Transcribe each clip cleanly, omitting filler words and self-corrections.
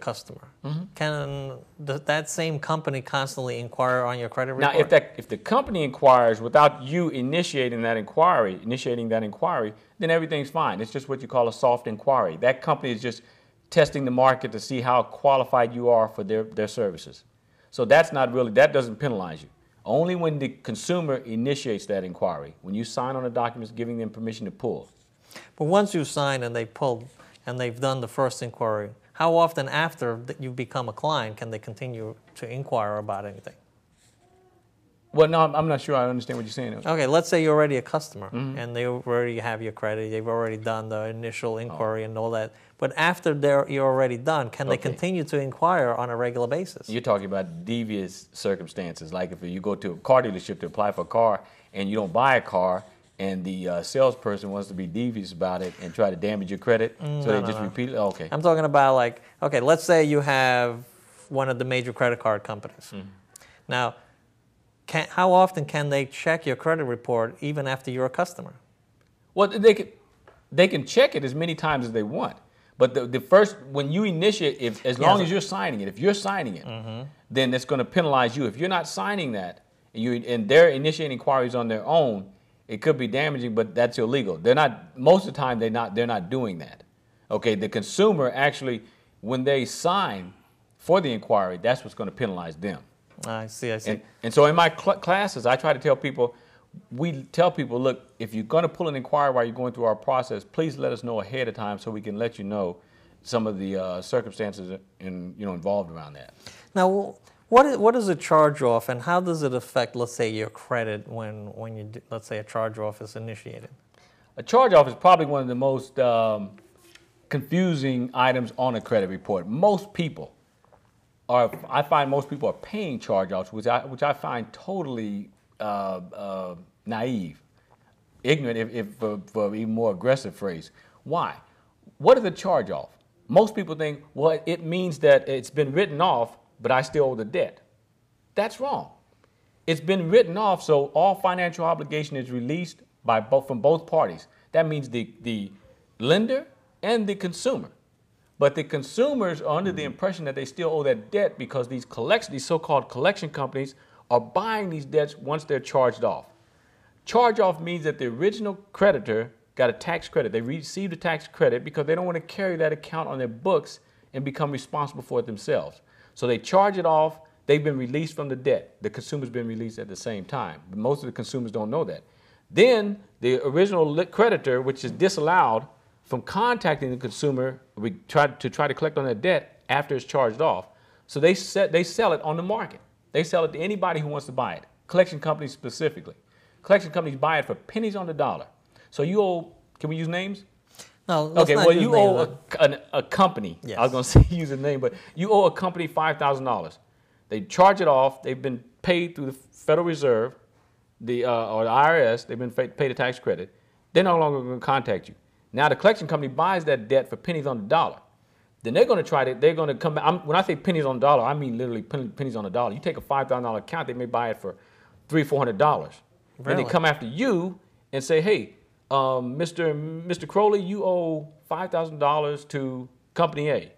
customer, can that same company constantly inquire on your credit report? Now, if the company inquires without you initiating that inquiry, then everything's fine. It's just what you call a soft inquiry. That company is just testing the market to see how qualified you are for their services. So that doesn't penalize you. Only when the consumer initiates that inquiry, when you sign on the documents giving them permission to pull. But once you sign and they pull and they've done the first inquiry, how often after that you become a client can they continue to inquire about anything? Well, no, I'm not sure I understand what you're saying. Okay, let's say you're already a customer and they already have your credit, they've already done the initial inquiry and all that. But after you're already done, can they continue to inquire on a regular basis? You're talking about devious circumstances, like if you go to a car dealership to apply for a car and you don't buy a car and the salesperson wants to be devious about it and try to damage your credit, repeat it? Okay. I'm talking about let's say you have one of the major credit card companies. Now, how often can they check your credit report even after you're a customer? Well, they can check it as many times as they want. But the first, when you initiate, as long as you're signing it, if you're signing it, then it's going to penalize you. If you're not signing that and they're initiating inquiries on their own, it could be damaging, but that's illegal. They're not, most of the time, they're not doing that. Okay, the consumer actually, when they sign for the inquiry, that's what's going to penalize them. I see. And so in my classes, I try to tell people, look, if you're going to pull an inquiry while you're going through our process, please let us know ahead of time so we can let you know some of the circumstances involved around that. Now, what is a charge-off, and how does it affect, let's say, your credit when let's say a charge-off is initiated? A charge-off is probably one of the most confusing items on a credit report. I find most people are paying charge-offs, which I find totally naive, ignorant, if for even more aggressive phrase. Why? What is a charge-off? Most people think, well, it means that it's been written off, but I still owe the debt. That's wrong. It's been written off, so all financial obligation is released from both parties. That means the lender and the consumer. But the consumers are under the impression that they still owe that debt because these so-called collection companies are buying these debts once they're charged off. Charge-off means that the original creditor got a tax credit. They received a tax credit because they don't want to carry that account on their books and become responsible for it themselves. So they charge it off. They've been released from the debt. The consumer's been released at the same time. But most of the consumers don't know that. Then the original creditor, which is disallowed from contacting the consumer try to collect on their debt after it's charged off. So they sell it on the market. They sell it to anybody who wants to buy it, collection companies specifically. Collection companies buy it for pennies on the dollar. So you owe, can we use names? No, okay, well, you owe a company, yes. I was going to say use a name, but you owe a company $5,000. They charge it off. They've been paid through the Federal Reserve or the IRS. They've been paid a tax credit. They're no longer going to contact you. Now the collection company buys that debt for pennies on the dollar. Then they're going to come back. When I say pennies on the dollar, I mean literally pennies on the dollar. You take a $5,000 account, they may buy it for $300-400. Really? Then they come after you and say, hey, Mr. Crowley, you owe $5,000 to company A.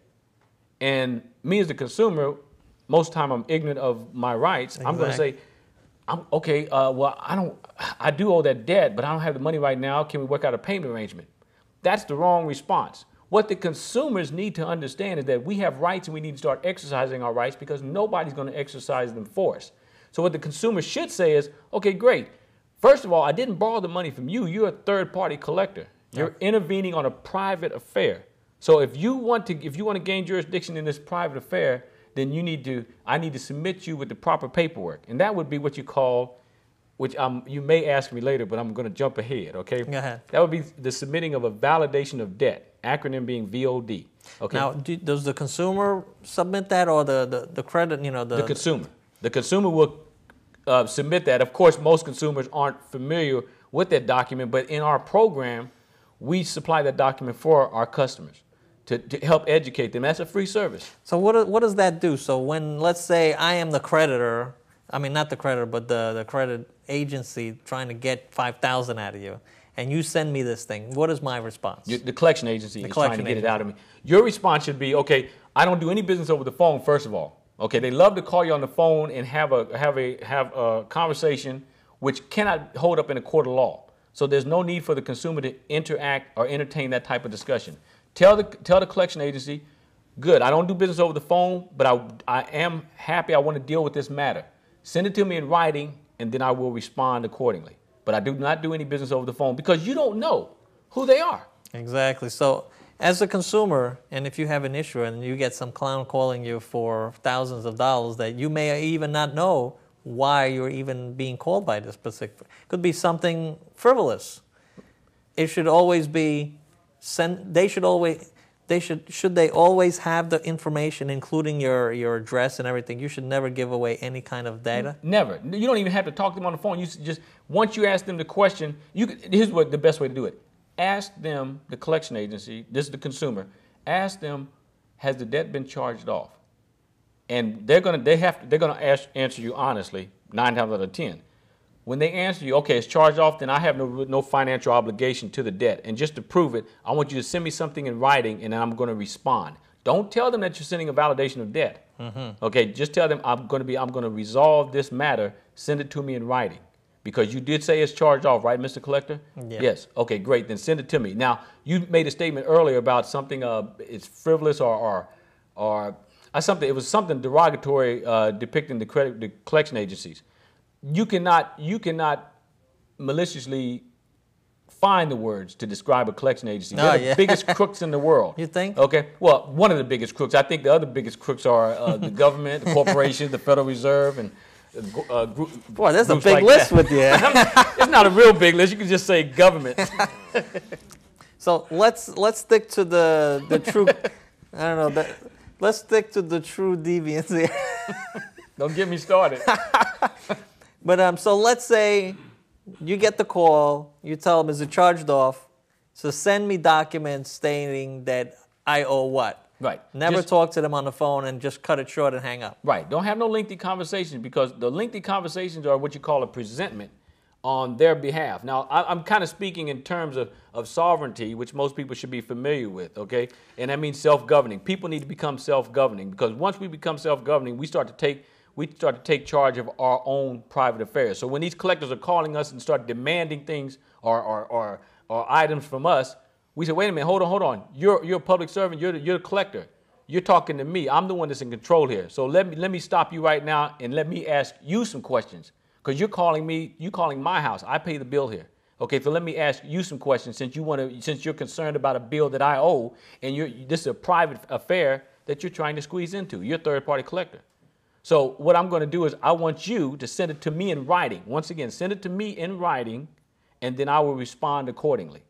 And me as the consumer, most of the time I'm ignorant of my rights. Exactly. I'm going to say, I do owe that debt, but I don't have the money right now. Can we work out a payment arrangement? That's the wrong response. What the consumers need to understand is that we have rights and we need to start exercising our rights because nobody's going to exercise them for us. So what the consumer should say is, okay, great. First of all, I didn't borrow the money from you. You're a third-party collector. You're intervening on a private affair. So if you want to gain jurisdiction in this private affair, then I need to submit you with the proper paperwork. And that would be what you call, which you may ask me later, but I'm going to jump ahead, okay? Go ahead. That would be the submitting of a validation of debt, acronym being VOD. Okay. Now, does the consumer submit that, or the credit? The consumer. The consumer will submit that. Of course, most consumers aren't familiar with that document, but in our program, we supply that document for our customers to help educate them. That's a free service. So what does that do? So when, let's say, I am the creditor. I mean, not the creditor, but the credit agency trying to get $5,000 out of you, and you send me this thing, what is my response? The collection agency is trying to get it agency. out of me. Your response should be, okay, I don't do any business over the phone, first of all. Okay, they love to call you on the phone and have a conversation which cannot hold up in a court of law. So there's no need for the consumer to interact or entertain that type of discussion. Tell the collection agency, good, I don't do business over the phone, but I am happy, I want to deal with this matter. Send it to me in writing, and then I will respond accordingly. But I do not do any business over the phone because you don't know who they are. Exactly. So as a consumer, and if you have an issue and you get some clown calling you for thousands of dollars that you may even not know why you're even being called by this specific, could be something frivolous. It should always be sent. Should they always have the information, including your address and everything? You should never give away any kind of data. Never. You don't even have to talk to them on the phone. You just once you ask them the question, here's what the best way to do it. Ask them, the collection agency, this is the consumer, ask them, has the debt been charged off? And they're gonna answer you honestly 9 times out of 10. When they answer you, okay, it's charged off, then I have no financial obligation to the debt. And just to prove it, I want you to send me something in writing, and then I'm going to respond. Don't tell them that you're sending a validation of debt. Okay, just tell them I'm going to resolve this matter. Send it to me in writing, because you did say it's charged off, right, Mr. Collector? Yeah. Yes. Okay, great. Then send it to me. Now, you made a statement earlier about something it's frivolous or something. It was something derogatory depicting the collection agencies. You cannot maliciously find the words to describe a collection agency. They're the biggest crooks in the world. You think? Okay. Well, one of the biggest crooks. I think the other biggest crooks are the government, the corporations, the Federal Reserve, and Boy, there's a big like list that. with you. It's not a real big list. You can just say government. So let's stick to the true. I don't know. Let's stick to the true deviants here. Don't get me started. But so let's say you get the call, you tell them, is it charged off? So send me documents stating that I owe what? Right. Never talk to them on the phone and just cut it short and hang up. Right. Don't have no lengthy conversations, because the lengthy conversations are what you call a presentment on their behalf. Now, I'm kind of speaking in terms of sovereignty, which most people should be familiar with, okay? And that means self-governing. People need to become self-governing, because once we become self-governing, we start to take charge of our own private affairs. So when these collectors are calling us and start demanding things or items from us, we say, wait a minute, hold on. You're a public servant. You're the collector. You're talking to me. I'm the one that's in control here. So let me stop you right now and let me ask you some questions, because you're calling my house. I pay the bill here. Okay, so let me ask you some questions, since you're concerned about a bill that I owe, and this is a private affair that you're trying to squeeze into. You're a third-party collector. So what I'm going to do is I want you to send it to me in writing. Once again, send it to me in writing, and then I will respond accordingly.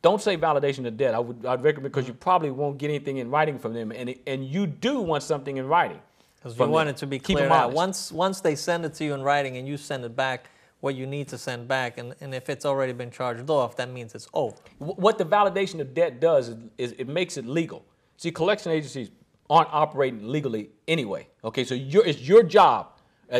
Don't say validation of debt. I'd recommend, because you probably won't get anything in writing from them, and you do want something in writing. Because you want it to be cleared out. Once they send it to you in writing and you send it back what you need to send back, and if it's already been charged off, that means it's over. What the validation of debt does is it makes it legal. See, collection agencies aren't operating legally anyway. Okay, so it's your job,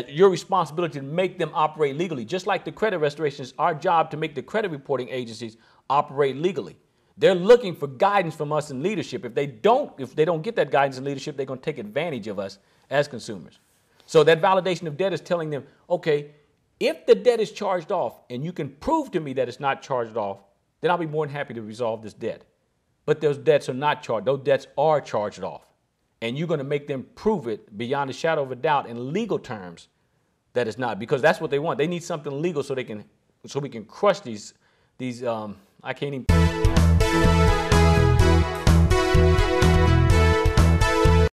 your responsibility to make them operate legally. Just like the credit restoration, it's our job to make the credit reporting agencies operate legally. They're looking for guidance from us in leadership. If they don't get that guidance in leadership, they're going to take advantage of us as consumers. So that validation of debt is telling them, okay, if the debt is charged off and you can prove to me that it's not charged off, then I'll be more than happy to resolve this debt. But those debts are not charged. Those debts are charged off. And you're going to make them prove it beyond a shadow of a doubt in legal terms that it's not, because that's what they want. They need something legal so we can crush these I can't even.